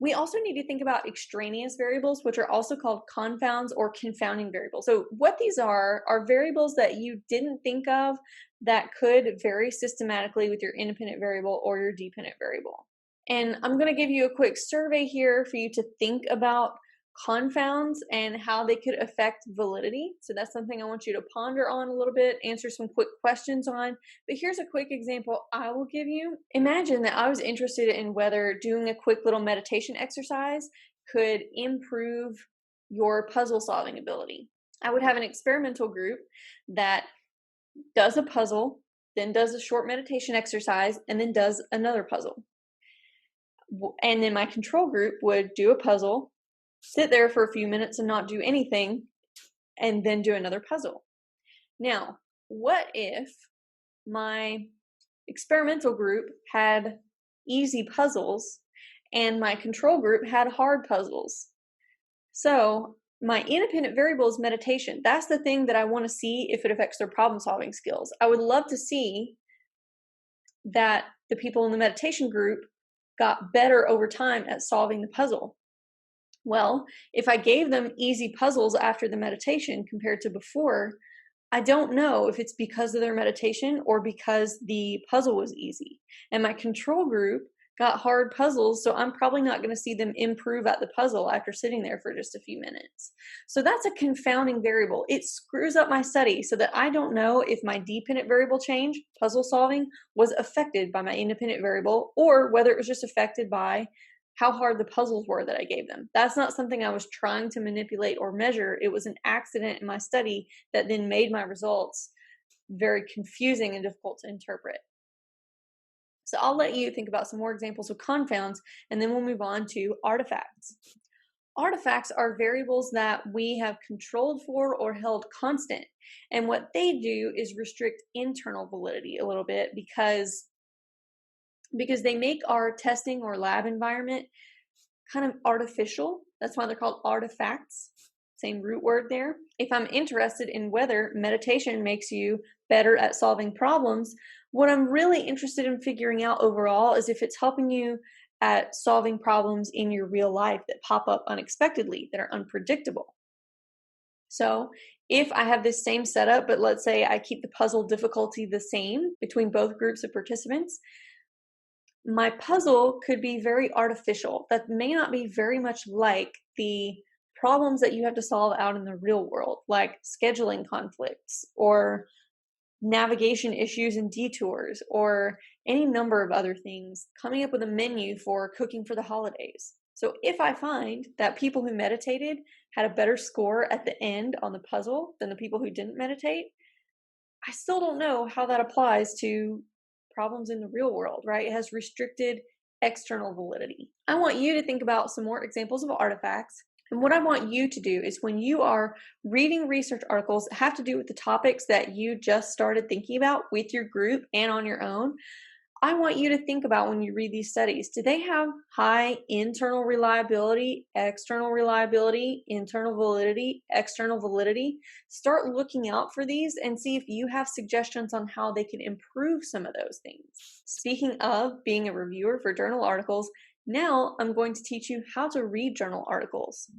We also need to think about extraneous variables, which are also called confounds or confounding variables. So what these are variables that you didn't think of that could vary systematically with your independent variable or your dependent variable. And I'm going to give you a quick survey here for you to think about confounds and how they could affect validity. So that's something I want you to ponder on a little bit, answer some quick questions on. But here's a quick example I will give you. Imagine that I was interested in whether doing a quick little meditation exercise could improve your puzzle solving ability. I would have an experimental group that does a puzzle, then does a short meditation exercise, and then does another puzzle. And then my control group would do a puzzle, sit there for a few minutes and not do anything, and then do another puzzle. Now, what if my experimental group had easy puzzles and my control group had hard puzzles? So my independent variable is meditation. That's the thing that I want to see if it affects their problem solving skills. I would love to see that the people in the meditation group got better over time at solving the puzzle. Well, if I gave them easy puzzles after the meditation compared to before, I don't know if it's because of their meditation or because the puzzle was easy. And my control group got hard puzzles, so I'm probably not going to see them improve at the puzzle after sitting there for just a few minutes. So that's a confounding variable. It screws up my study so that I don't know if my dependent variable change, puzzle solving, was affected by my independent variable or whether it was just affected by how hard the puzzles were that I gave them. That's not something I was trying to manipulate or measure. It was an accident in my study that then made my results very confusing and difficult to interpret. So I'll let you think about some more examples of confounds, and then we'll move on to artifacts. Artifacts are variables that we have controlled for or held constant. And what they do is restrict internal validity a little bit because they make our testing or lab environment kind of artificial. That's why they're called artifacts. Same root word there. If I'm interested in whether meditation makes you better at solving problems, what I'm really interested in figuring out overall is if it's helping you at solving problems in your real life that pop up unexpectedly, that are unpredictable. So if I have this same setup, but let's say I keep the puzzle difficulty the same between both groups of participants, my puzzle could be very artificial. That may not be very much like the problems that you have to solve out in the real world, like scheduling conflicts or navigation issues and detours or any number of other things, coming up with a menu for cooking for the holidays. So if I find that people who meditated had a better score at the end on the puzzle than the people who didn't meditate, I still don't know how that applies to problems in the real world, right? It has restricted external validity. I want you to think about some more examples of artifacts. And what I want you to do is when you are reading research articles that have to do with the topics that you just started thinking about with your group and on your own, I want you to think about when you read these studies, do they have high internal reliability, external reliability, internal validity, external validity? Start looking out for these and see if you have suggestions on how they can improve some of those things. Speaking of being a reviewer for journal articles, now I'm going to teach you how to read journal articles.